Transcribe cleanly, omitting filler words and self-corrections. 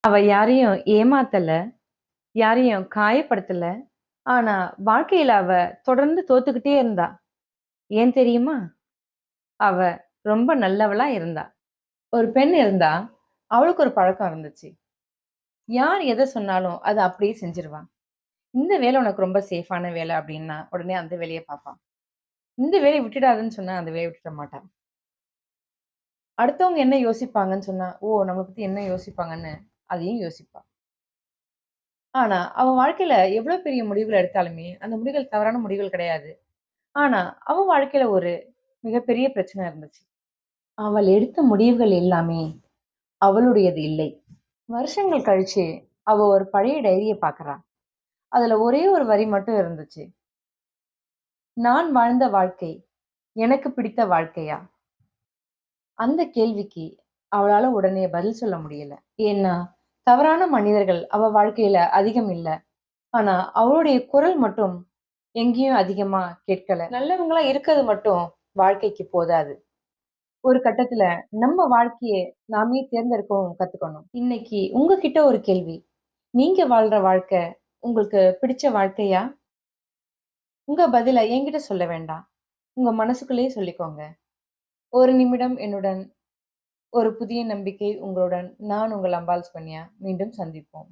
அவ யாரையும் ஏமாத்தல, யாரையும் காயப்படுத்தல. ஆனா, வாழ்க்கையில அவ தொடர்ந்து தோத்துக்கிட்டே இருந்தா. ஏன் தெரியுமா? அவ ரொம்ப நல்லவளா இருந்தா. ஒரு பெண் இருந்தா, அவளுக்கு ஒரு பழக்கம் இருந்துச்சு. யார் எத சொன்னாலும் அத அப்படியே செஞ்சுருவா. இந்த வேலை உனக்கு ரொம்ப சேஃபான வேலை அப்படின்னா, உடனே அந்த வேலைய பாப்பா. இந்த வேலைய விட்டுடாதன்னு சொன்னா, அந்த வேலைய விட்டுட மாட்டா. அடுத்தவங்க என்ன யோசிப்பாங்கன்னு சொன்னா, ஓ! நம்மள பத்தி என்ன யோசிப்பாங்கன்னு அதையும் யோசிப்பா. ஆனா, அவ வாழ்க்கையில எவ்வளோ பெரிய முடிவுகள் எடுத்தாலுமே, அந்த முடிவுகள் தவறான முடிவுகள் கிடையாது. ஆனா, அவ வாழ்க்கையில ஒரு மிகப்பெரிய பிரச்சனை இருந்துச்சு. அவள் எடுத்த முடிவுகள் எல்லாமே அவளுடையது இல்லை. வருஷங்கள் கழிச்சு, அவ ஒரு பழைய டைரிய பார்க்குறா. அதுல ஒரே ஒரு வரி மட்டும் இருந்துச்சு. "நான் வாழ்ந்த வாழ்க்கை, எனக்கு பிடித்த வாழ்க்கையா?" அந்த கேள்விக்கு அவளால உடனே பதில் சொல்ல முடியல. ஏன்னா, தவறான மனிதர்கள் அவ வாழ்க்கையில அதிகம் இல்ல. ஆனா, அவளுடைய குரல் மட்டும் எங்கேயும் அதிகமா கேட்கல. நல்லவங்களா இருக்கிறது மட்டும் வாழ்க்கைக்கு போதாது. ஒரு கட்டத்துல நம்ம வாழ்க்கைய நாமே தேர்ந்தெடுக்கவும் கத்துக்கணும். இன்னைக்கு உங்ககிட்ட ஒரு கேள்வி. நீங்க வாழ்ற வாழ்க்கை உங்களுக்கு பிடிச்ச வாழ்க்கையா? உங்க பதில என்கிட்ட சொல்ல வேண்டாம். உங்க மனசுக்குள்ளேயே சொல்லிக்கோங்க. ஒரு நிமிடம் என்னுடன் ஒரு புதிய நம்பிக்கை உங்களுடன் நான் உங்கள் அம்பாள் சுகன்யா. மீண்டும் சந்திப்போம்.